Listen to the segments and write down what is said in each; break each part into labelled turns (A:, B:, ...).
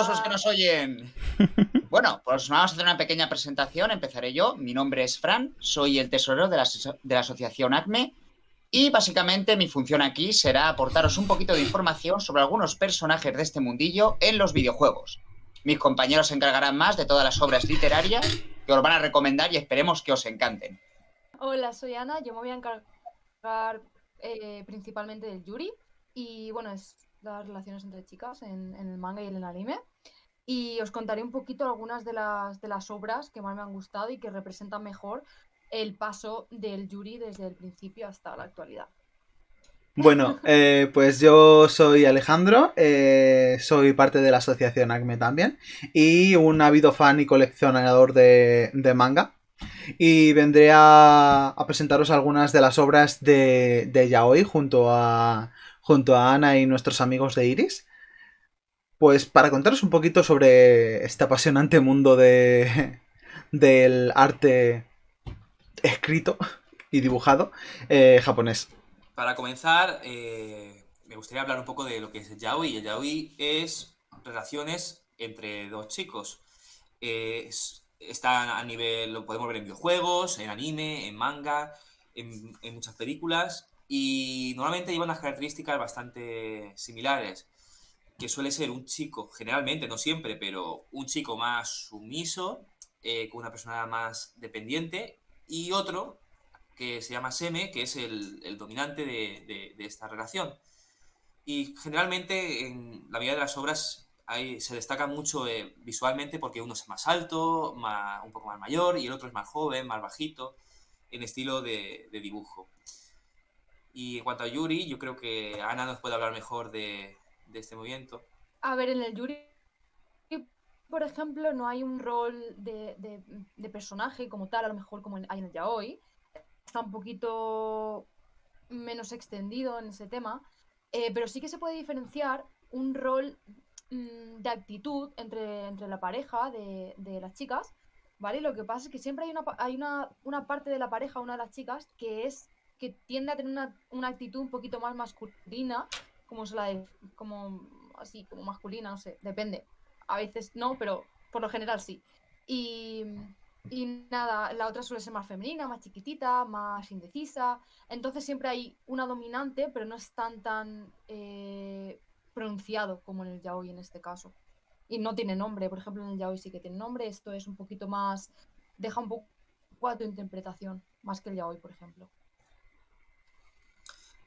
A: todos los que
B: Hola.
A: nos oyen. Bueno, pues vamos a hacer una pequeña presentación. Empezaré yo. Mi nombre es Fran, soy el tesorero de la asociación ACME y básicamente mi función aquí será aportaros un poquito de información sobre algunos personajes de este mundillo en los videojuegos. Mis compañeros se encargarán más de todas las obras literarias que os van a recomendar y esperemos que os encanten.
B: Hola, soy Ana. Yo me voy a encargar principalmente del Yuri y bueno, es las relaciones entre chicas en el manga y en el anime. Y os contaré un poquito algunas de las obras que más me han gustado y que representan mejor el paso del Yuri desde el principio hasta la actualidad.
C: Bueno, pues yo soy Alejandro, soy parte de la asociación ACME también y un ávido fan y coleccionador de manga. Y vendré a presentaros algunas de las obras de Yaoi junto a Ana y nuestros amigos de Iris. Pues para contaros un poquito sobre este apasionante mundo del arte escrito y dibujado japonés.
D: Para comenzar, me gustaría hablar un poco de lo que es el yaoi. El yaoi es relaciones entre dos chicos. Está a nivel, lo podemos ver en videojuegos, en anime, en manga, en muchas películas. Y normalmente lleva unas características bastante similares. Que suele ser un chico, generalmente, no siempre, pero un chico más sumiso, con una persona más dependiente, y otro que se llama Seme, que es el dominante de esta relación. Y generalmente en la mayoría de las obras se destaca mucho visualmente porque uno es más alto, un poco más mayor, y el otro es más joven, más bajito, en estilo de dibujo. Y en cuanto a Yuri, yo creo que Ana nos puede hablar mejor de este movimiento.
B: A ver, en el Yuri, por ejemplo, no hay un rol de personaje como tal, a lo mejor como hay en el Yaoi. Está un poquito menos extendido en ese tema, pero sí que se puede diferenciar un rol de actitud entre la pareja de las chicas, ¿vale? Lo que pasa es que siempre hay una parte de la pareja, una de las chicas, que tiende a tener una actitud un poquito más masculina, como se la como así, como masculina, no sé, depende. A veces no, pero por lo general sí. Y, y nada, la otra suele ser más femenina, más chiquitita, más indecisa. Entonces siempre hay una dominante, pero no es tan pronunciado como en el yaoi en este caso. Y no tiene nombre, por ejemplo, en el yaoi sí que tiene nombre, esto es un poquito más, deja un poco a tu interpretación, más que el yaoi, por ejemplo.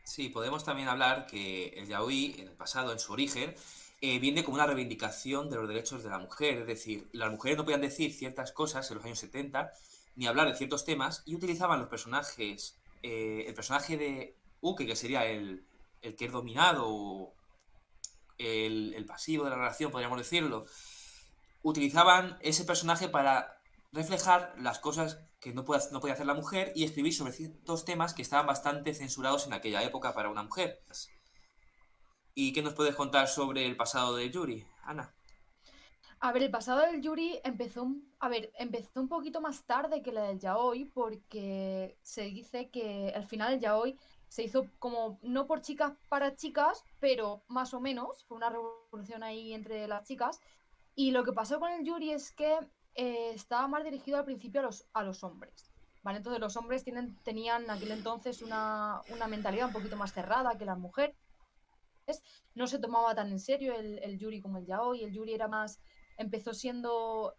D: Sí, podemos también hablar que el yaoi, en el pasado, en su origen, viene como una reivindicación de los derechos de la mujer. Es decir, las mujeres no podían decir ciertas cosas en los años 70, ni hablar de ciertos temas, y utilizaban los personajes, el personaje de Uke, que sería el que es dominado, o el pasivo de la relación, podríamos decirlo, utilizaban ese personaje para reflejar las cosas que no podía hacer la mujer y escribir sobre ciertos temas que estaban bastante censurados en aquella época para una mujer. ¿Y qué nos puedes contar sobre el pasado de Yuri, Ana?
B: A ver, el pasado del Yuri empezó un poquito más tarde que la del Yaoi, porque se dice que al final el Yaoi se hizo como no por chicas para chicas, pero más o menos, fue una revolución ahí entre las chicas. Y lo que pasó con el Yuri es que estaba más dirigido al principio a los hombres. ¿Vale? Entonces los hombres tenían en aquel entonces una mentalidad un poquito más cerrada que las mujeres. No se tomaba tan en serio el Yuri como el Yaoi. El Yuri era más, empezó siendo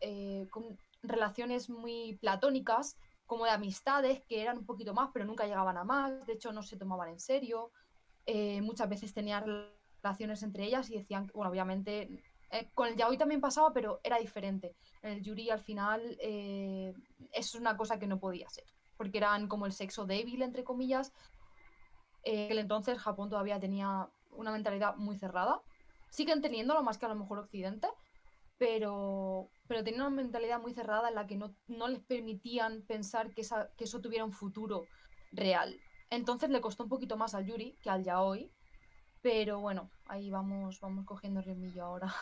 B: con relaciones muy platónicas, como de amistades, que eran un poquito más, pero nunca llegaban a más. De hecho, no se tomaban en serio. Muchas veces tenían relaciones entre ellas y decían, bueno, obviamente, con el Yaoi también pasaba, pero era diferente. El Yuri al final es una cosa que no podía ser, porque eran como el sexo débil, entre comillas. En aquel entonces Japón todavía tenía una mentalidad muy cerrada. Siguen teniéndolo más que a lo mejor Occidente, pero tenían una mentalidad muy cerrada en la que no les permitían pensar que eso tuviera un futuro real. Entonces le costó un poquito más al Yuri que al Yaoi, pero bueno, ahí vamos cogiendo ritmillo ahora.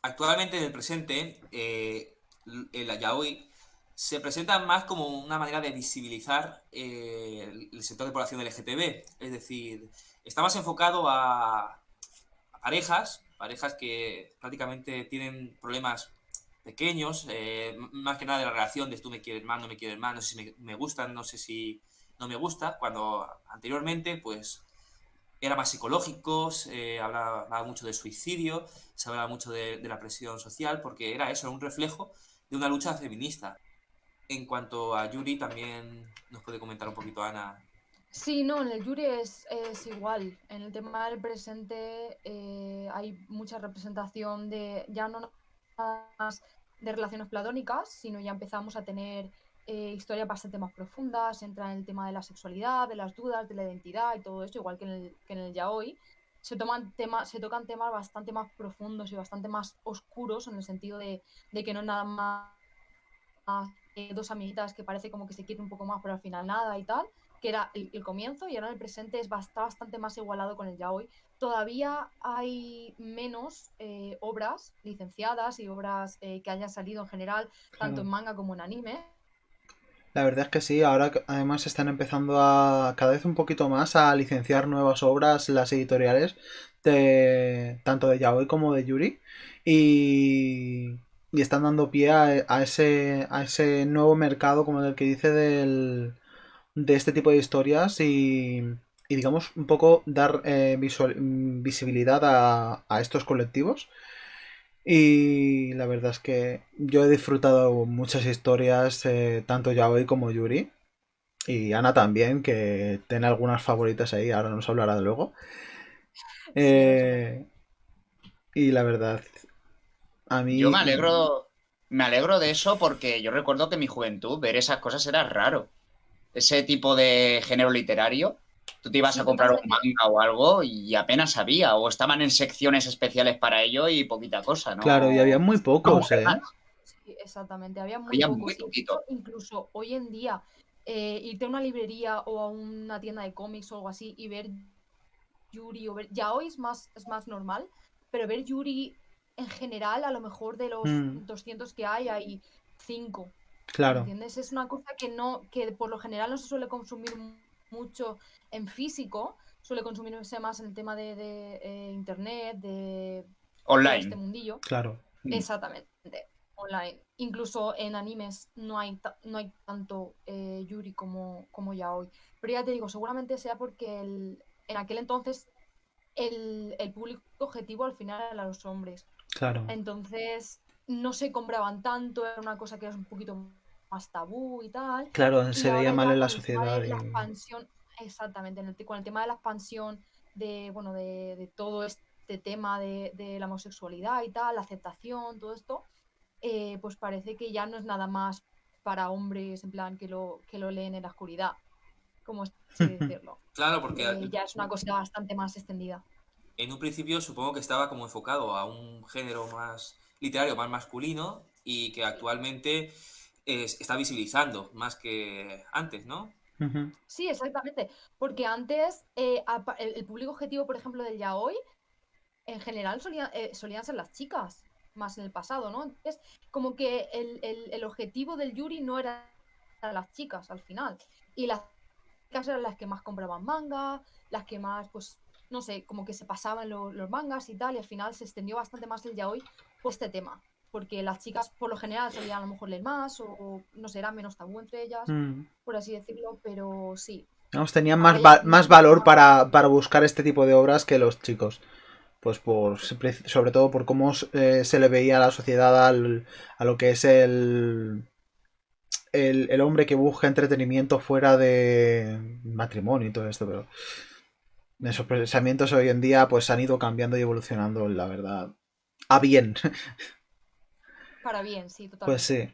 D: Actualmente, en el presente, el yaoi se presenta más como una manera de visibilizar el sector de población LGTB. Es decir, está más enfocado a parejas parejas que prácticamente tienen problemas pequeños, más que nada de la relación de tú me quieres más, no me quieres más, no sé si me gustan, no sé si no me gusta, cuando anteriormente pues era más psicológico, hablaba mucho de suicidio, se hablaba mucho de la presión social, porque era eso, era un reflejo de una lucha feminista. En cuanto a Yuri, también nos puede comentar un poquito Ana.
B: Sí, no, en el Yuri es igual. En el tema del presente hay mucha representación de ya no nada más de relaciones platónicas, sino ya empezamos a tener historias bastante más profundas, entra en el tema de la sexualidad, de las dudas, de la identidad y todo eso, igual que en el yaoi. Se tocan temas bastante más profundos y bastante más oscuros en el sentido de que no es nada más dos amiguitas que parece como que se quieren un poco más, pero al final nada y tal, que era el comienzo, y ahora en el presente está bastante más igualado con el yaoi. Todavía hay menos obras licenciadas y obras que hayan salido en general, tanto
C: Claro.
B: en manga como en anime.
C: La verdad es que sí, ahora además están empezando a cada vez un poquito más a licenciar nuevas obras las editoriales de tanto de Yaoi como de Yuri y están dando pie a ese nuevo mercado como el que dice de este tipo de historias y digamos un poco dar visibilidad a estos colectivos y la verdad es que yo he disfrutado muchas historias, tanto Yaoi como Yuri. Y Ana también, que tiene algunas favoritas ahí, ahora nos hablará luego.
B: Sí, ahora os hablaré.
C: Eh, y la verdad, a
A: Yo
C: mí...
A: me alegro de eso porque yo recuerdo que en mi juventud ver esas cosas era raro. Ese tipo de género literario, tú te ibas a
B: Sí,
A: comprar un
B: totalmente.
A: manga o algo y apenas había, o estaban en secciones especiales para ello y poquita cosa,
C: Claro, y había
A: no,
C: muy
A: no
C: pocos,
A: mujer
C: ¿eh?
A: más,
B: Sí, exactamente, había muy
A: había muy
B: pocos.
A: poquito.
B: Incluso hoy en día, irte a una librería o a una tienda de cómics o algo así y ver Yuri o ver. Ya hoy es más normal, pero ver Yuri en general, a lo mejor de los
C: Mm,
B: 200 que hay 5.
C: claro,
B: ¿Entiendes? Es una cosa que no, que por lo general no se suele consumir mucho en físico, suele consumirse más en el tema de internet, de todo este
A: Online.
B: mundillo.
C: claro.
B: Exactamente, online. Incluso en animes no hay tanto Yuri como ya hoy. Pero ya te digo, seguramente sea porque en aquel entonces el público objetivo al final eran los hombres.
C: Claro,
B: Entonces no se compraban tanto, era una cosa que era un poquito más tabú y tal.
C: claro,
B: Y
C: se veía
B: ahora
C: mal
B: ya
C: en la
B: con el tema
C: sociedad
B: de la
C: y...
B: expansión, exactamente, con el tema de la expansión de, bueno, de todo este tema de la homosexualidad y tal, la aceptación, todo esto, pues parece que ya no es nada más para hombres, en plan, que lo leen en la oscuridad, como así decirlo.
D: Claro, porque
B: Ya es una cosa bastante más extendida.
D: en un principio supongo que estaba como enfocado a un género más literario, más masculino, y que actualmente está visibilizando más que antes, ¿no?
C: Ujú,
B: Sí, exactamente. Porque antes el público objetivo, por ejemplo, del yaoi, en general solían ser las chicas, más en el pasado, ¿no? Entonces, como que el objetivo del Yuri no eran las chicas al final. Y las chicas eran las que más compraban manga, las que más, pues, no sé, como que se pasaban los mangas y tal, y al final se extendió bastante más el yaoi por este tema. Porque las chicas, por lo general, solían a lo mejor leer más, o no sé, era menos tabú entre ellas,
C: mm.
B: por así decirlo, pero sí.
C: Vamos, tenían
B: Ahora ya como
C: más
B: es mucho
C: valor
B: más.
C: para buscar este tipo de obras que los chicos. Pues sobre todo por cómo se le veía a la sociedad a lo que es el hombre que busca entretenimiento fuera de matrimonio y todo esto, pero esos pensamientos hoy en día pues han ido cambiando y evolucionando, la verdad. A bien,
B: Para bien, sí,
C: pues
B: totalmente.
C: sí.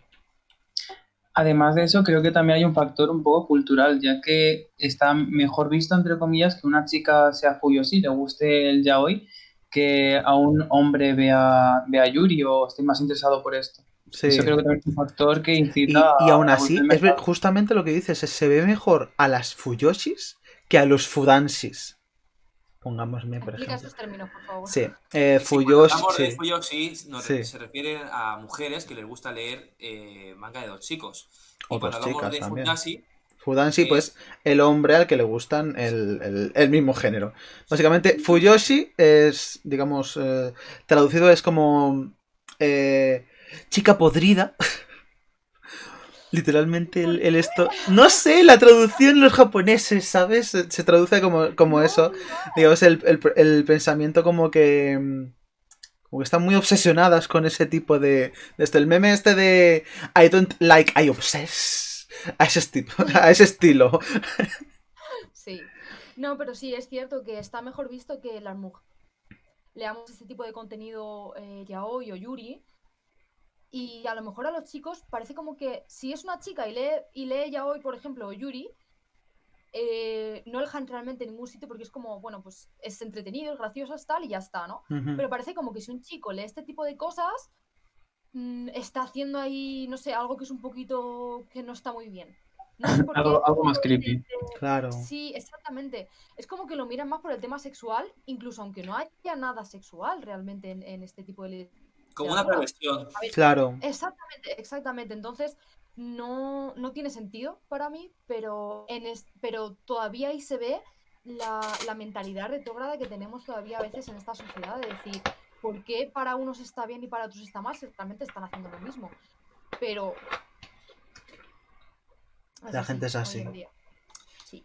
E: Además de eso, creo que también hay un factor un poco cultural, ya que está mejor visto, entre comillas, que una chica sea fuyoshi, le guste el yaoi, que a un hombre vea Yuri o esté más interesado por esto. Eso
C: Sí.
E: creo que también es un factor que incita a
C: Y aún
E: la evolución
C: así,
E: del mercado.
C: justamente lo que dices, se ve mejor a las Fuyoshis que a los Fudanshis. Pongámosme, por
B: Explica
C: ejemplo.
B: esos términos, por favor.
C: Sí,
D: Sí, cuando
C: Fuyoshi,
D: hablamos de
C: sí,
D: Fuyoshi
C: sí.
D: se refiere a mujeres que les gusta leer manga de dos chicos. Y
C: O
D: cuando
C: dos
D: hablamos
C: chicas
D: de
C: también.
D: Funashi,
C: Fudanshi,
D: que
C: pues el hombre al que le gustan el mismo género. Básicamente, Fuyoshi es, digamos, traducido es como eh, chica podrida. Literalmente
B: ¿Por
C: el
B: qué?
C: esto. No sé, la traducción en los japoneses, ¿sabes? Se traduce como
B: No,
C: eso.
B: no.
C: Digamos, el pensamiento como que. Como que están muy obsesionadas con ese tipo de esto. El meme este de I don't like, I obsess. A ese estilo. A ese estilo.
B: Sí. No, pero sí, es cierto que está mejor visto que las mujeres leamos este tipo de contenido yaoi o yuri. Y a lo mejor a los chicos parece como que si es una chica y lee yaoi, por ejemplo, o yuri, no lo dejan realmente en ningún sitio porque es como, bueno, pues es entretenido, es gracioso, es tal y ya está, ¿no?
C: Ujú.
B: Pero parece como que si un chico lee este tipo de cosas, está haciendo ahí, no sé, algo que es un poquito que no está muy bien. No sé por qué.
E: Algo más creepy.
C: Claro.
B: Sí, exactamente. Es como que lo miran más por el tema sexual, incluso aunque no haya nada sexual realmente en este tipo de
D: como una
B: literatura.
D: perversión.
B: A ver,
C: Claro.
B: exactamente, exactamente. Entonces, no tiene sentido para mí, pero todavía ahí se ve la mentalidad retrógrada que tenemos todavía a veces en esta sociedad de decir, ¿por qué para unos está bien y para otros está mal? Si realmente están haciendo lo mismo. Pero es
C: La gente
B: así,
C: es
B: hoy
C: así.
B: en día. Sí.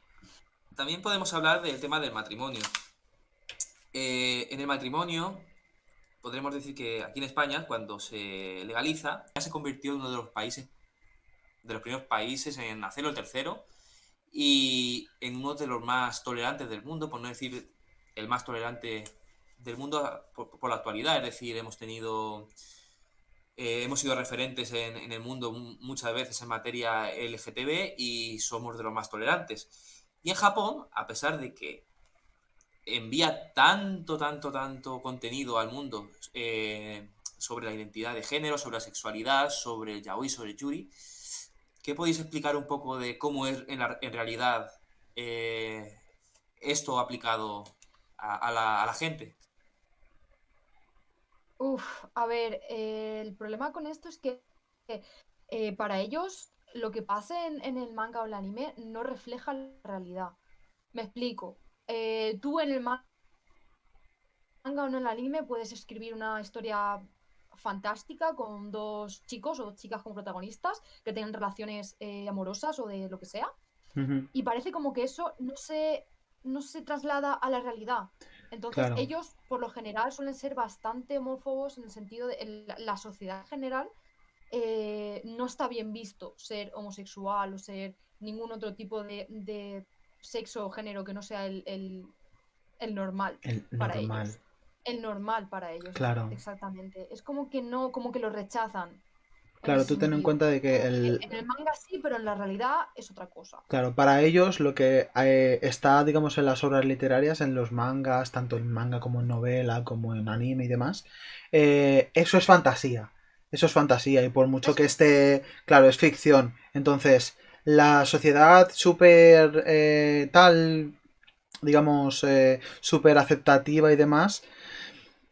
D: También podemos hablar del tema del matrimonio. En el matrimonio, podremos decir que aquí en España, cuando se legaliza, ya se convirtió en uno de los primeros países en hacerlo, el tercero, y en uno de los más tolerantes del mundo, por no decir el más tolerante del mundo por la actualidad. Es decir, hemos sido referentes en el mundo muchas veces en materia LGTB y somos de los más tolerantes. Y en Japón, a pesar de que envía tanto, tanto, tanto contenido al mundo sobre la identidad de género, sobre la sexualidad, sobre el yaoi, sobre el yuri, ¿qué podéis explicar un poco de cómo es en realidad eh, esto aplicado a la gente?
B: Uf, a ver, el problema con esto es que para ellos lo que pasa en el manga o el anime no refleja la realidad. Me explico. Tú en el manga o en el anime puedes escribir una historia fantástica con dos chicos o dos chicas como protagonistas que tengan relaciones amorosas o de lo que sea.
C: Ujú.
B: Y parece como que eso no se traslada a la realidad. Entonces,
C: Claro.
B: ellos, por lo general, suelen ser bastante homófobos en el sentido de la sociedad en general no está bien visto ser homosexual o ser ningún otro tipo de sexo o género que no sea el normal
C: El
B: para
C: normal.
B: ellos. El normal para ellos,
C: Claro.
B: exactamente. Es como que no, como que lo rechazan en
C: Claro,
B: ese
C: tú ten en
B: sentido.
C: cuenta de que
B: En el manga sí, pero en la realidad es otra cosa.
C: claro, para ellos lo que está, digamos, en las obras literarias, en los mangas, tanto en manga como en novela, como en anime y demás, eso es fantasía. Eso es fantasía y por mucho
B: Es
C: que
B: ficción.
C: esté, claro, es ficción. Entonces, la sociedad súper tal, digamos, súper aceptativa y demás,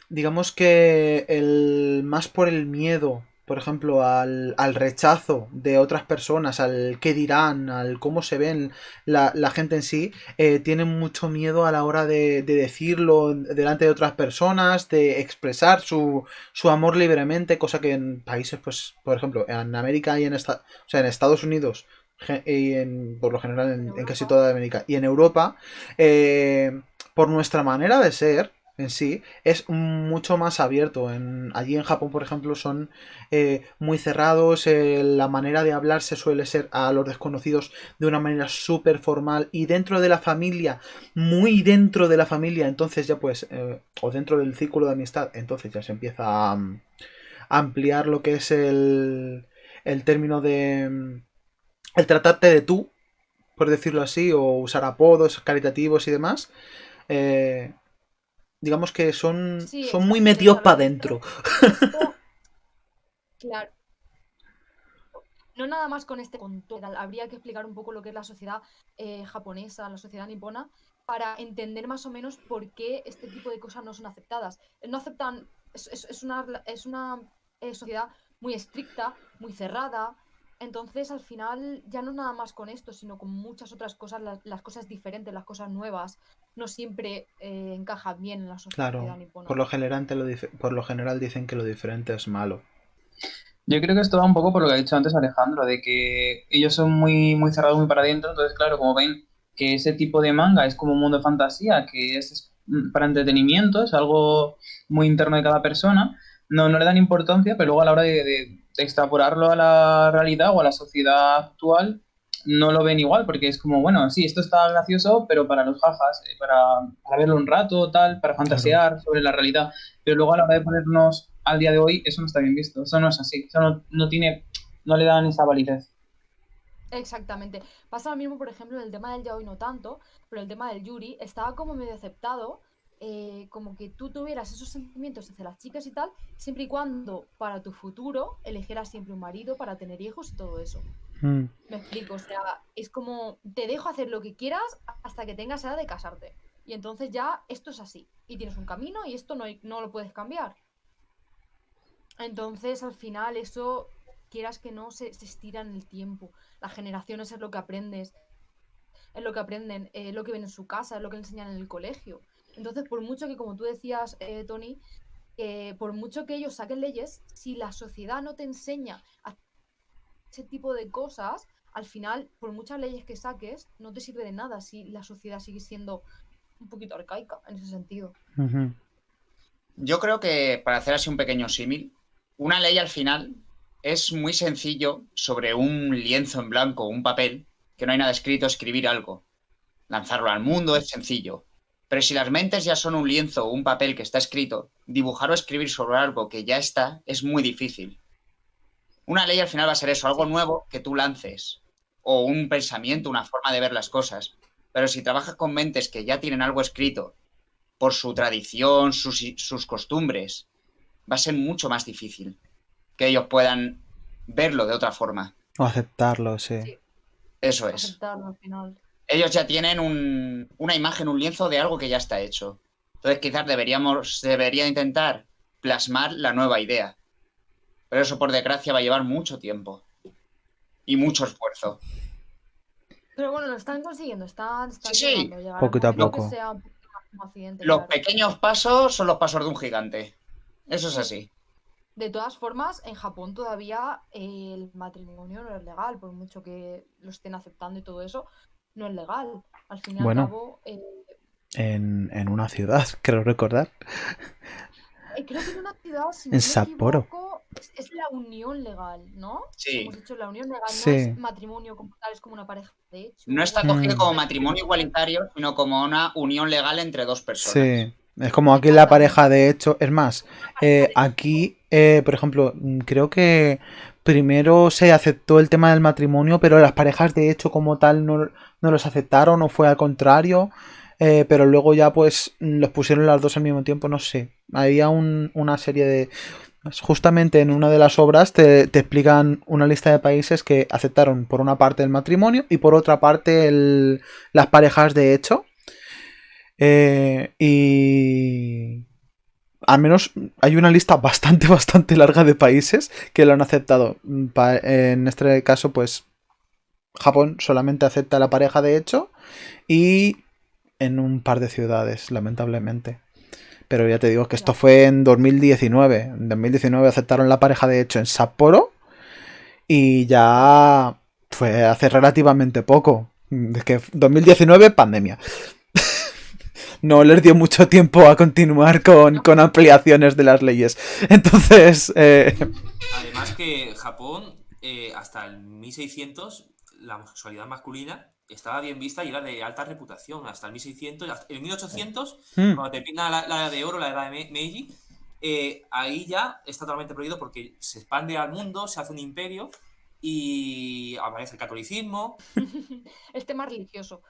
C: digamos que más por el miedo, por ejemplo, al rechazo de otras personas, al qué dirán, al cómo se ven la gente en sí, tienen mucho miedo a la hora de decirlo delante de otras personas, de expresar su amor libremente, cosa que en países, pues, por ejemplo, en América y o sea, en Estados Unidos y por lo general
B: En
C: en casi
B: Europa.
C: toda América y en Europa, por nuestra manera de ser en sí, es mucho más abierto. Allí en Japón, por ejemplo, son muy cerrados. La manera de hablar se suele ser a los desconocidos de una manera súper formal. Y dentro de la familia, muy dentro de la familia, entonces ya pues, o dentro del círculo de amistad, entonces ya se empieza a ampliar lo que es el término de el tratarte de tú, por decirlo así, o usar apodos caritativos y demás. Eh, digamos que
B: Sí,
C: son muy
B: exacto. Y
C: metidos
B: a lo
C: para
B: visto,
C: adentro.
B: esto, claro, no nada más con este contexto. Habría que explicar un poco lo que es la sociedad japonesa, la sociedad nipona, para entender más o menos por qué este tipo de cosas no son aceptadas. No aceptan, es una sociedad muy estricta, muy cerrada, Entonces, al final, ya no nada más con esto, sino con muchas otras cosas, las cosas diferentes, las cosas nuevas, no siempre encajan bien en la
C: Claro,
B: sociedad nipona.
C: por lo general dicen que lo diferente es malo.
E: Yo creo que esto va un poco por lo que ha dicho antes Alejandro, de que ellos son muy, muy cerrados, muy para adentro, entonces claro, como ven que ese tipo de manga es como un mundo de fantasía, que es para entretenimiento, es algo muy interno de cada persona, no le dan importancia, pero luego a la hora de extrapolarlo a la realidad o a la sociedad actual, no lo ven igual, porque es como, bueno, sí, esto está gracioso, pero para los jajas, para verlo un rato, tal, para
C: Claro.
E: fantasear sobre la realidad, pero luego a la hora de ponernos al día de hoy, eso no está bien visto, eso no es así, eso no tiene, no le dan esa validez.
B: Exactamente. Pasa lo mismo, por ejemplo, en el tema del yaoi no tanto, pero el tema del yuri estaba como medio aceptado, como que tú tuvieras esos sentimientos hacia las chicas y tal, siempre y cuando para tu futuro eligieras siempre un marido para tener hijos y todo eso.
C: Mm.
B: Me explico, o sea, es como te dejo hacer lo que quieras hasta que tengas edad de casarte. Y entonces ya esto es así. Y tienes un camino y esto no lo puedes cambiar. Entonces, al final, eso, quieras que no, se estira en el tiempo. Las generaciones es lo que aprendes, es lo que aprenden, es lo que ven en su casa, es lo que le enseñan en el colegio. Entonces, por mucho que, como tú decías, Tony, por mucho que ellos saquen leyes, si la sociedad no te enseña a ese tipo de cosas, al final, por muchas leyes que saques, no te sirve de nada si la sociedad sigue siendo un poquito arcaica en ese sentido.
C: Ujú.
A: Yo creo que, para hacer así un pequeño símil, una ley al final es muy sencillo sobre un lienzo en blanco, un papel, que no hay nada escrito, escribir algo. Lanzarlo al mundo es sencillo. Pero si las mentes ya son un lienzo o un papel que está escrito, dibujar o escribir sobre algo que ya está es muy difícil. Una ley al final va a ser eso, algo
B: Sí,
A: nuevo que tú lances, o un pensamiento, una forma de ver las cosas. Pero si trabajas con mentes que ya tienen algo escrito por su tradición, sus costumbres, va a ser mucho más difícil que ellos puedan verlo de otra forma.
C: O aceptarlo, sí.
B: sí,
A: Eso es.
B: aceptarlo al final.
A: Ellos ya tienen una imagen, un lienzo de algo que ya está hecho. Entonces quizás debería intentar plasmar la nueva idea. Pero eso por desgracia va a llevar mucho tiempo y mucho esfuerzo.
B: Pero bueno, lo están consiguiendo,
A: Sí,
B: están
A: sí.
B: llegando. Llegará el
C: Poquito a
B: momento que
C: poco.
B: sea un poquito más como accidente,
A: Los
B: claro.
A: pequeños pasos son los pasos de un gigante. Eso es así.
B: De todas formas, en Japón todavía el matrimonio no es legal, por mucho que lo estén aceptando y todo eso, no es legal. Al fin y al
C: Bueno,
B: cabo,
C: en una ciudad, creo recordar.
B: creo que en una ciudad, si
C: En
B: no me
C: Sapporo.
B: equivoco, es la unión legal, ¿no?
A: Sí.
B: Hemos dicho la unión legal, no es
C: Sí.
B: matrimonio como tal, es como una pareja de hecho
A: No
B: o algo
A: está
B: así.
A: cogido
C: Mm,
A: como
B: Pero sí que
A: matrimonio
B: tiene que...
A: igualitario, sino como una unión legal entre dos personas.
C: sí. Es como aquí la pareja
B: Exactamente,
C: de hecho. Es más,
B: una pareja de hecho.
C: aquí, por ejemplo, creo que primero se aceptó el tema del matrimonio, pero las parejas de hecho como tal no los aceptaron o fue al contrario. Pero luego ya pues los pusieron las dos al mismo tiempo, no sé. Había una serie de... Justamente en una de las obras te explican una lista de países que aceptaron por una parte el matrimonio y por otra parte las parejas de hecho. Y al menos hay una lista bastante, bastante larga de países que lo han aceptado. En este caso, pues Japón solamente acepta la pareja de hecho y en un par de ciudades, lamentablemente. Pero ya te digo que esto
B: Ya.
C: fue en 2019. En 2019 aceptaron la pareja de hecho en Sapporo y ya fue hace relativamente poco. Es que 2019, pandemia. No les dio mucho tiempo a continuar con ampliaciones de las leyes. Entonces,
D: Además que Japón, hasta el 1600, la homosexualidad masculina estaba bien vista y era de alta reputación. Hasta el 1600, hasta el 1800,
C: hmm,
D: cuando termina la edad de oro, la edad de Meiji, ahí ya está totalmente prohibido porque se expande al mundo, se hace un imperio y aparece el catolicismo.
B: Es tema religioso.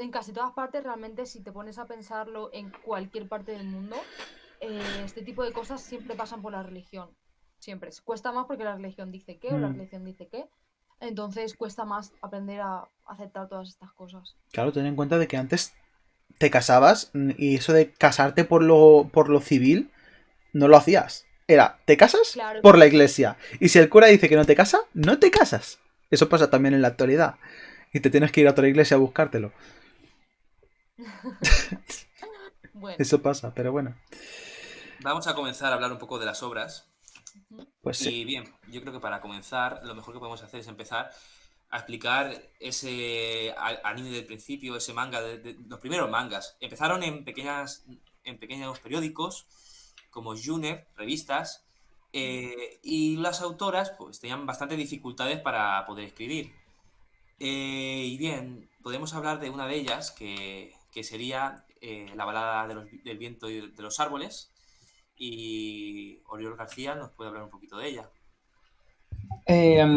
B: En casi todas partes, realmente, si te pones a pensarlo en cualquier parte del mundo, este tipo de cosas siempre pasan por la religión. Siempre. Cuesta más porque la religión dice qué o la
C: hmm.
B: religión dice qué. Entonces cuesta más aprender a aceptar todas estas cosas.
C: Claro, ten en cuenta de que antes te casabas y eso de casarte por lo civil no lo hacías. era, ¿te casas?
B: Claro.
C: Por la iglesia. Y si el cura dice que no te casa, no te casas. Eso pasa también en la actualidad. Y te tienes que ir a otra iglesia a buscártelo.
B: Bueno.
C: Eso pasa, pero bueno.
D: Vamos a comenzar a hablar un poco de las obras.
C: Pues sí.
D: Y bien, yo creo que para comenzar, lo mejor que podemos hacer es empezar a explicar ese anime del principio, ese manga, de los primeros mangas. Empezaron en pequeños periódicos, como Juner, revistas, y las autoras pues tenían bastantes dificultades para poder escribir. Y bien, podemos hablar de una de ellas, que sería la balada del viento y de los árboles, y Oriol García nos puede hablar un poquito de ella.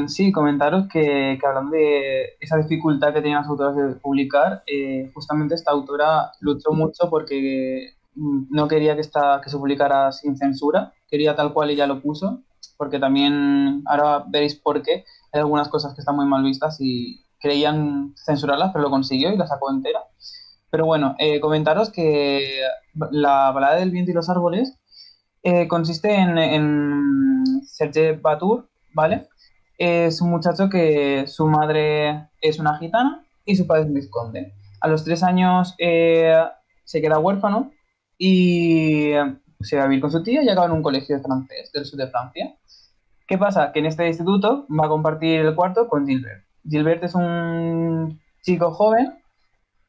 E: Sí, comentaros que hablando de esa dificultad que tenían las autoras de publicar, justamente esta autora luchó mucho porque no quería que se publicara sin censura, quería tal cual ella lo puso, porque también, ahora veréis por qué, hay algunas cosas que están muy mal vistas y creían censurarlas, pero lo consiguió y la sacó entera. Pero bueno, comentaros que la balada del viento y los árboles consiste en Serge Batur, ¿vale? Es un muchacho que su madre es una gitana y su padre es un vizconde. A los 3 años se queda huérfano y se va a vivir con su tía y acaba en un colegio francés del sur de Francia. ¿Qué pasa? Que en este instituto va a compartir el cuarto con Gilbert. Gilbert es un chico joven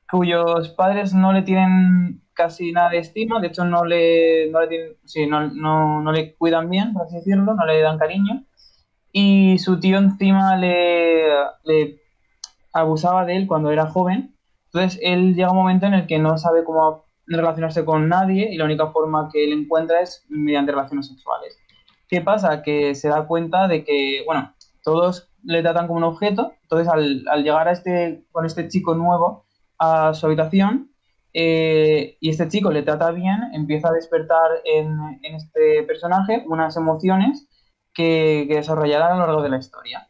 E: cuyos padres no le tienen casi nada de estima, de hecho no le tienen, sí, no le cuidan bien, por así decirlo, no le dan cariño, y su tío encima le abusaba de él cuando era joven, entonces él llega un momento en el que no sabe cómo relacionarse con nadie y la única forma que él encuentra es mediante relaciones sexuales. ¿Qué pasa? Que se da cuenta de que, bueno, todos le tratan como un objeto, entonces al llegar con este chico nuevo a su habitación, y este chico le trata bien, empieza a despertar en este personaje unas emociones que desarrollará a lo largo de la historia.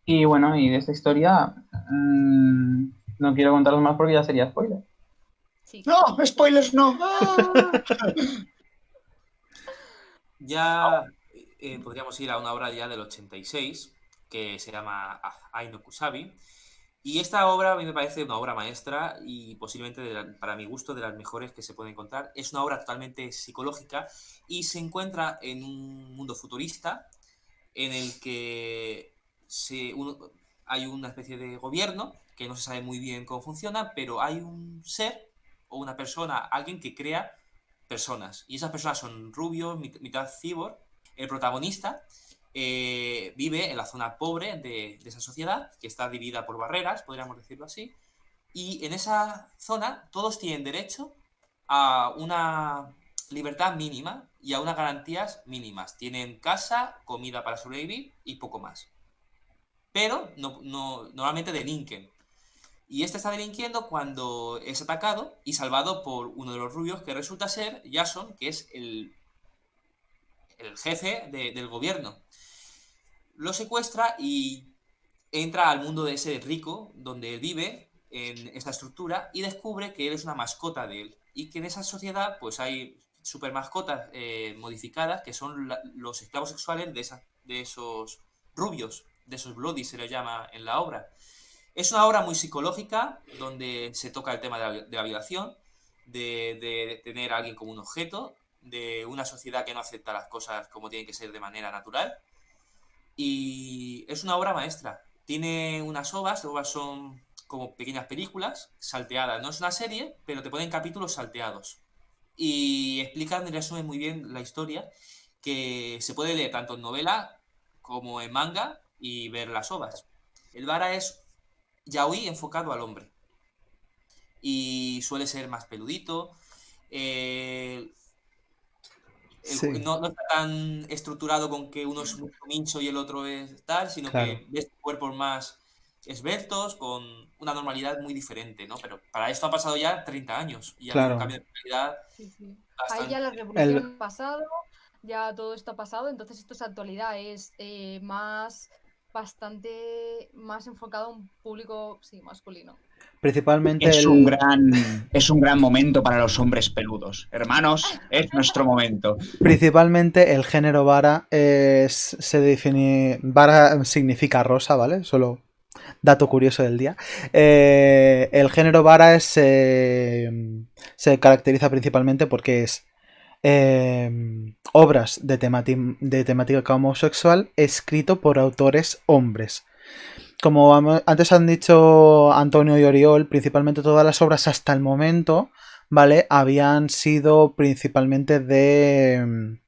E: Y bueno, y de esta historia no quiero contaros más porque ya sería spoiler.
B: Sí.
A: No, spoilers no.
D: Ya podríamos ir a una obra ya del 86, que se llama Ai no Kusabi. Y esta obra a mí me parece una obra maestra y posiblemente, para mi gusto, de las mejores que se pueden encontrar. Es una obra totalmente psicológica y se encuentra en un mundo futurista en el que hay una especie de gobierno que no se sabe muy bien cómo funciona, pero hay un ser o una persona, alguien que crea personas. Y esas personas son rubios, mitad cyborg. El protagonista vive en la zona pobre de esa sociedad, que está dividida por barreras, podríamos decirlo así. Y en esa zona todos tienen derecho a una libertad mínima y a unas garantías mínimas. Tienen casa, comida para sobrevivir y poco más. Pero normalmente delinquen. Y este está delinquiendo cuando es atacado y salvado por uno de los rubios, que resulta ser Jason, que es el jefe del gobierno. Lo secuestra y entra al mundo de ese rico, donde él vive, en esa estructura, y descubre que él es una mascota de él. Y que en esa sociedad pues hay super mascotas modificadas, que son los esclavos sexuales de esos rubios, de esos bloodies se les llama en la obra. Es una obra muy psicológica, donde se toca el tema de la violación, de tener a alguien como un objeto, de una sociedad que no acepta las cosas como tienen que ser de manera natural. Y es una obra maestra. Tiene unas ovas, las ovas son como pequeñas películas salteadas. No es una serie, pero te ponen capítulos salteados. Y explican y resumen muy bien la historia, que se puede leer tanto en novela como en manga y ver las ovas. El vara es yaoi enfocado al hombre. Y suele ser más peludito.
C: Sí,
D: No está tan estructurado con que uno es un mincho y el otro es tal, sino
C: claro.
D: que ves cuerpos más esbeltos, con una normalidad muy diferente, ¿no? Pero para esto ha pasado ya 30 años y ha habido un
C: Claro.
D: cambio de realidad
B: Sí, sí. Ahí ya
D: bastante...
B: la
C: El,
B: revolución ha pasado, ya todo esto ha pasado, entonces esto es actualidad, es más bastante más enfocado a un público, sí, masculino.
C: Principalmente
A: Es un gran momento para los hombres peludos. Hermanos, es nuestro momento.
C: Principalmente el género vara se define. Vara significa rosa, ¿vale? Solo dato curioso del día. El género vara se caracteriza principalmente porque es obras de temática homosexual escrito por autores hombres. Como antes han dicho Antonio y Oriol, principalmente todas las obras hasta el momento, ¿vale? Habían sido principalmente de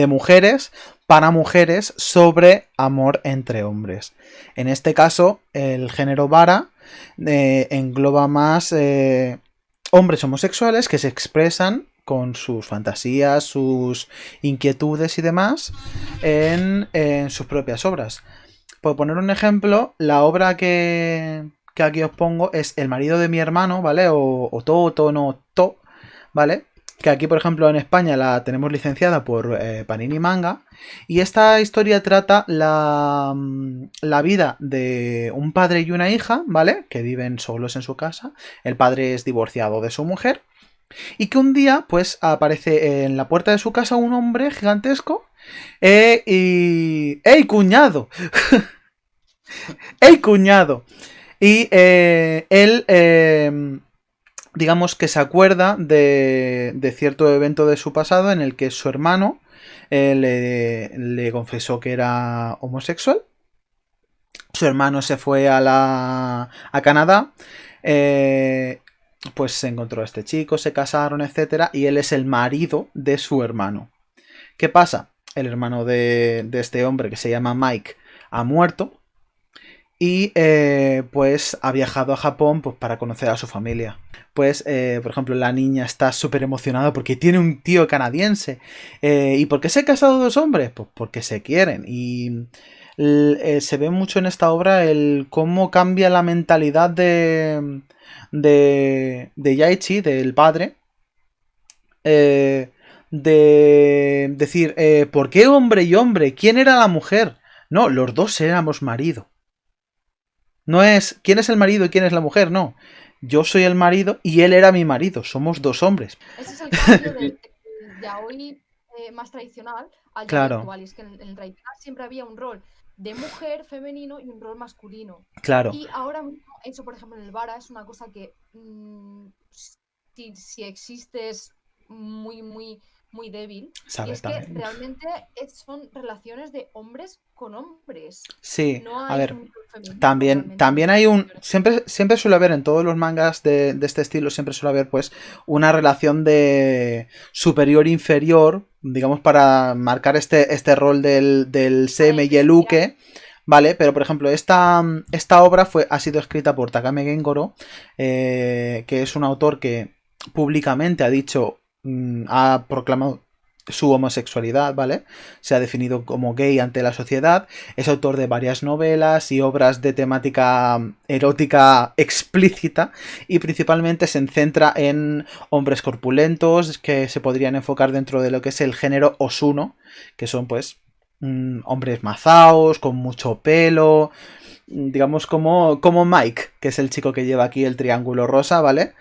C: mujeres para mujeres sobre amor entre hombres. En este caso, el género vara engloba más hombres homosexuales que se expresan con sus fantasías, sus inquietudes y demás en sus propias obras. Por poner un ejemplo, la obra que aquí os pongo es El marido de mi hermano, ¿vale? O To, no, To, ¿vale? Que aquí, por ejemplo, en España la tenemos licenciada por Panini Manga. Y esta historia trata la vida de un padre y una hija, ¿vale? Que viven solos en su casa. El padre es divorciado de su mujer. Y que un día, pues, aparece en la puerta de su casa un hombre gigantesco. ¡Ey, cuñado! ¡Ey, cuñado! Y él, digamos que se acuerda de cierto evento de su pasado en el que su hermano le confesó que era homosexual. Su hermano se fue a Canadá. Pues se encontró a este chico, se casaron, etcétera. Y él es el marido de su hermano. ¿Qué pasa? El hermano de este hombre, que se llama Mike, ha muerto. Y pues ha viajado a Japón pues, para conocer a su familia. Pues, por ejemplo, la niña está súper emocionada porque tiene un tío canadiense. ¿Y por qué se han casado dos hombres? Pues porque se quieren. Y se ve mucho en esta obra el cómo cambia la mentalidad de Yaichi, del padre. De decir, ¿por qué hombre y hombre? ¿Quién era la mujer? No, los dos éramos marido. No es quién es el marido y quién es la mujer, no. Yo soy el marido y él era mi marido. Somos dos hombres.
B: Ese es el cambio del yaoi más tradicional al yaoi
C: Claro,
B: actual. Y es que en el tradicional siempre había un rol de mujer femenino y un rol masculino.
C: claro.
B: Y ahora mismo, eso por ejemplo en el vara es una cosa que si existe es muy, muy, muy débil. Y
C: Sabes
B: es que
C: también.
B: realmente son relaciones de hombres con hombres.
C: Sí,
B: No
C: a
B: hay
C: ver.
B: un rol femenino
C: También,
B: realmente en
C: también
B: esas
C: hay un.
B: relaciones.
C: Siempre suele haber en todos los mangas de este estilo, siempre suele haber, pues, una relación de superior-inferior, digamos, para marcar este rol del Seme y el Uke, ¿vale? Pero, por ejemplo, esta obra ha sido escrita por Takame Gengoro, que es un autor que públicamente ha dicho, ha proclamado su homosexualidad, ¿vale? Se ha definido como gay ante la sociedad. Es autor de varias novelas y obras de temática erótica explícita y principalmente se centra en hombres corpulentos que se podrían enfocar dentro de lo que es el género Osuno, que son pues hombres mazaos, con mucho pelo, digamos como Mike, que es el chico que lleva aquí el triángulo rosa, ¿vale?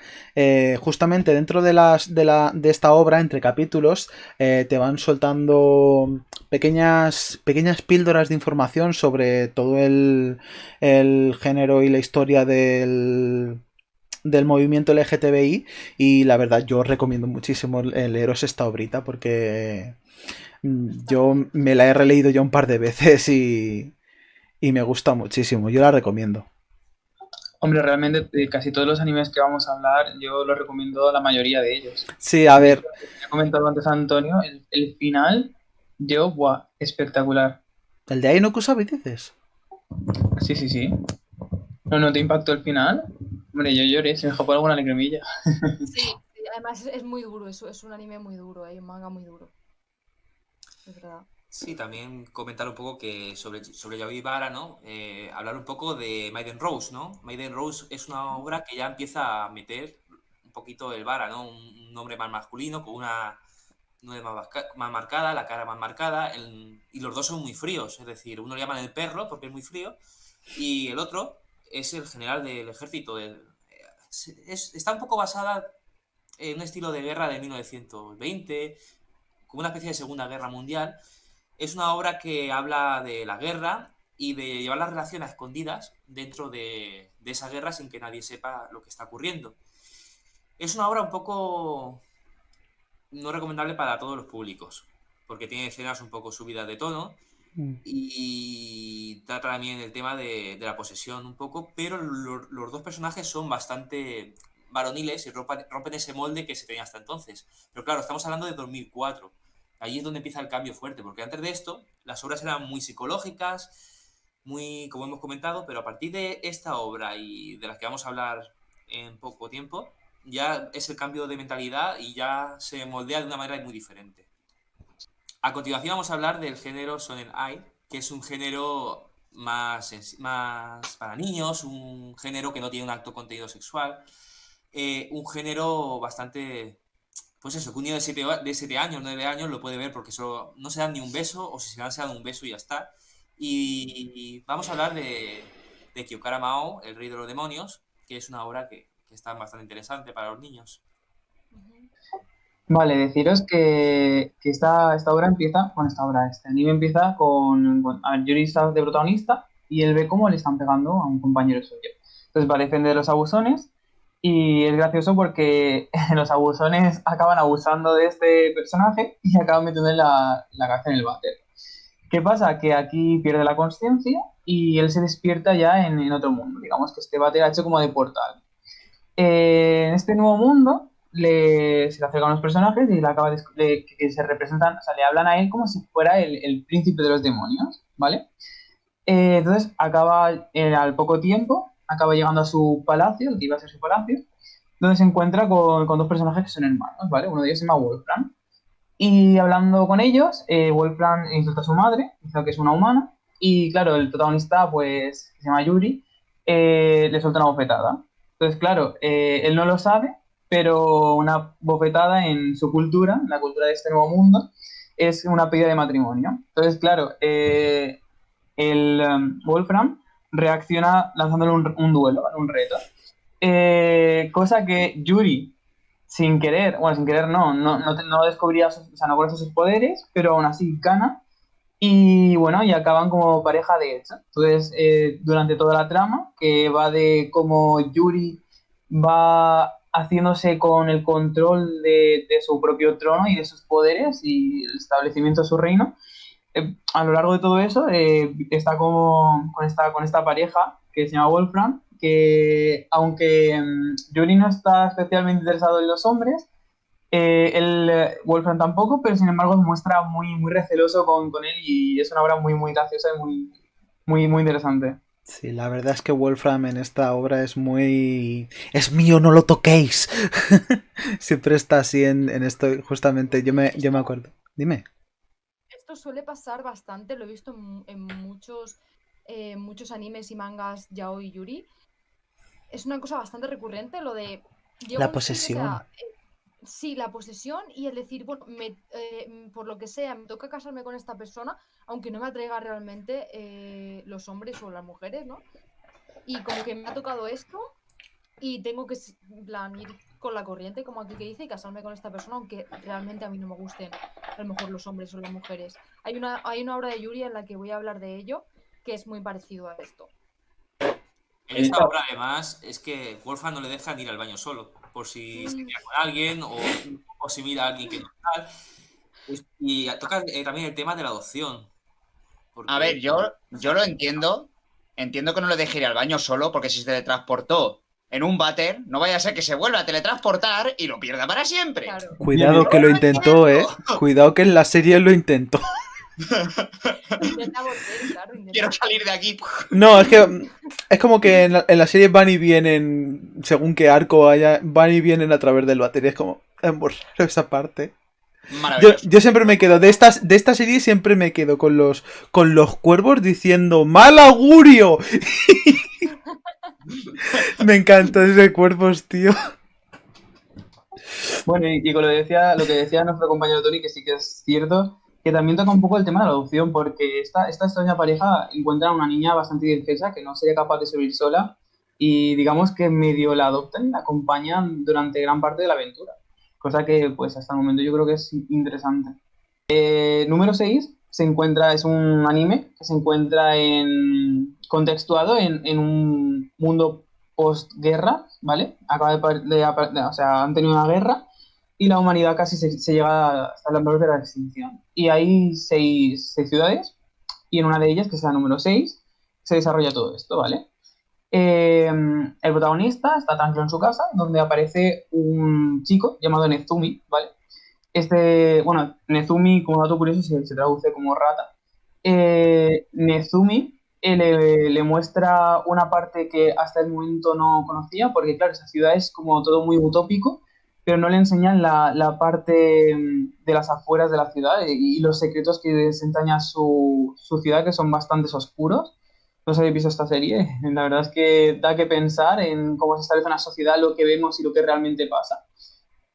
C: Justamente dentro de esta obra, entre capítulos, te van soltando pequeñas píldoras de información sobre todo el género y la historia del movimiento LGTBI y la verdad yo os recomiendo muchísimo leeros esta obrita porque yo me la he releído ya un par de veces y me gusta muchísimo, yo la recomiendo.
E: Hombre, realmente de casi todos los animes que vamos a hablar, yo los recomiendo a la mayoría de ellos.
C: Sí, a
E: De hecho,
C: ver,
E: he comentado antes a Antonio, el final, buah, espectacular.
C: ¿el de Aino Kusabi dices?
E: Sí, sí, sí. ¿No te impactó el final? Hombre, yo lloré, se me escapó alguna lagrimilla.
B: Sí, además es muy duro, es un anime muy duro, un manga muy duro. Es verdad.
D: Sí, también comentar un poco que sobre Yaoi Bara, ¿no? Hablar un poco de Maiden Rose, ¿no? Maiden Rose es una obra que ya empieza a meter un poquito el Bara, ¿no? Un nombre más masculino, con una nuez más marcada, la cara más marcada, y los dos son muy fríos, es decir, uno le llaman el perro porque es muy frío, y el otro es el general del ejército. Está un poco basada en un estilo de guerra de 1920, como una especie de Segunda Guerra Mundial. Es una obra que habla de la guerra y de llevar la relación a escondidas dentro de esa guerra sin que nadie sepa lo que está ocurriendo. Es una obra un poco no recomendable para todos los públicos, porque tiene escenas un poco subidas de tono y trata también el tema de la posesión un poco, pero los dos personajes son bastante varoniles y rompen ese molde que se tenía hasta entonces. Pero claro, estamos hablando de 2004. Ahí es donde empieza el cambio fuerte, porque antes de esto las obras eran muy psicológicas, muy, como hemos comentado, pero a partir de esta obra y de las que vamos a hablar en poco tiempo, ya es el cambio de mentalidad y ya se moldea de una manera muy diferente. A continuación vamos a hablar del género Shonen Ai, que es un género más para niños, un género que no tiene un alto contenido sexual, un género bastante, pues eso, que un niño de 7 años, 9 años lo puede ver porque solo, no se dan ni un beso, o si se dan un beso y ya está. Y vamos a hablar de Kyokara Mao, el rey de los demonios, que es una obra que está bastante interesante para los niños.
E: Vale, deciros que esta obra empieza, este anime empieza con a ver, Yuri está de protagonista y él ve cómo le están pegando a un compañero suyo. Entonces va a defender a los abusones y es gracioso porque los abusones acaban abusando de este personaje y acaban metiendo la cabeza en el váter. ¿Qué pasa? Que aquí pierde la consciencia y él se despierta ya en otro mundo. Digamos que este váter ha hecho como de portal. En este nuevo mundo se le acercan unos personajes y que se representan, o sea, le hablan a él como si fuera el príncipe de los demonios, ¿vale? Entonces al poco tiempo, acaba llegando a su palacio, que iba a ser su palacio, donde se encuentra con dos personajes que son hermanos, ¿vale? Uno de ellos se llama Wolfram. Y hablando con ellos, Wolfram insulta a su madre, dice que es una humana, y claro, el protagonista, pues, que se llama Yuri, le suelta una bofetada. Entonces, claro, él no lo sabe, pero una bofetada en su cultura, en la cultura de este nuevo mundo, es una pedida de matrimonio. Entonces, claro, Wolfram reacciona lanzándole un duelo, ¿vale? Un reto. Cosa que Yuri, sin querer no descubría, o sea, no conoce sus poderes, pero aún así gana. Y bueno, y acaban como pareja de hecho. Entonces, durante toda la trama, que va de cómo Yuri va haciéndose con el control de su propio trono y de sus poderes y el establecimiento de su reino, a lo largo de todo eso, está como con esta pareja que se llama Wolfram, que aunque Yuri no está especialmente interesado en los hombres, Wolfram tampoco, pero sin embargo se muestra muy, muy receloso con él y es una obra muy, muy graciosa y muy, muy, muy interesante.
C: Sí, la verdad es que Wolfram en esta obra es muy... ¡Es mío, no lo toquéis! Siempre está así en esto, justamente, yo me acuerdo. Dime.
B: Esto suele pasar bastante, lo he visto en muchos animes y mangas yaoi y yuri. Es una cosa bastante recurrente lo de...
C: La posesión.
B: Sí, la posesión y el decir, bueno, por lo que sea, me toca casarme con esta persona, aunque no me atraiga realmente los hombres o las mujeres, ¿no? Y como que me ha tocado esto y tengo que, en plan, ir con la corriente, como aquí que dice, y casarme con esta persona, aunque realmente a mí no me gusten a lo mejor los hombres o las mujeres. Hay una obra de Yuri en la que voy a hablar de ello, que es muy parecido a esto.
D: En esta obra, además, es que Wolfram no le dejan ir al baño solo, por si se queda con alguien o si mira a alguien que no tal. Y toca también el tema de la adopción.
A: A ver, yo lo entiendo. Entiendo que no le deje ir al baño solo, porque si se teletransportó en un váter, no vaya a ser que se vuelva a teletransportar y lo pierda para siempre.
B: Claro.
C: Cuidado que lo intentó, Cuidado que en la serie lo intentó.
B: Intenta volver, claro,
A: Quiero salir de aquí.
C: No, es como que en la serie van y vienen, según qué arco haya, van y vienen a través del váter. Es como, es muy raro esa parte. Yo siempre me quedo, de esta serie siempre me quedo con los cuervos diciendo ¡mal augurio! Me encantan esos cuervos, tío.
E: Bueno, y con lo que decía nuestro compañero Tony, que sí que es cierto, que también toca un poco el tema de la adopción, porque esta extraña pareja encuentra a una niña bastante indefensa que no sería capaz de sobrevivir sola y digamos que medio la adoptan y la acompañan durante gran parte de la aventura. Cosa que pues hasta el momento yo creo que es interesante. Número 6 es un anime que se encuentra contextuado en un mundo postguerra, ¿vale? Acaba o sea, han tenido una guerra y la humanidad casi se llega hasta la borde de la extinción. Y hay seis ciudades y en una de ellas, que es la número 6 se desarrolla todo esto, ¿vale? El protagonista está tranquilo en su casa, donde aparece un chico llamado Nezumi, ¿vale? Bueno, Nezumi, como dato curioso, se traduce como rata. Nezumi le muestra una parte que hasta el momento no conocía, porque claro, esa ciudad es como todo muy utópico, pero no le enseñan la parte de las afueras de la ciudad y los secretos que desentraña su ciudad, que son bastante oscuros. No sé si habéis visto esta serie, la verdad es que da que pensar en cómo se establece una sociedad, lo que vemos y lo que realmente pasa.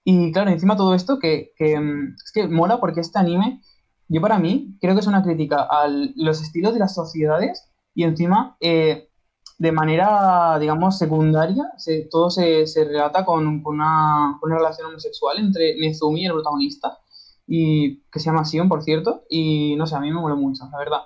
E: Y claro, encima todo esto es que mola porque este anime, yo para mí creo que es una crítica a los estilos de las sociedades y encima de manera, digamos, secundaria, todo se relata con una relación homosexual entre Nezumi y el protagonista, y que se llama Sion, por cierto, y no sé, a mí me mola mucho, la verdad.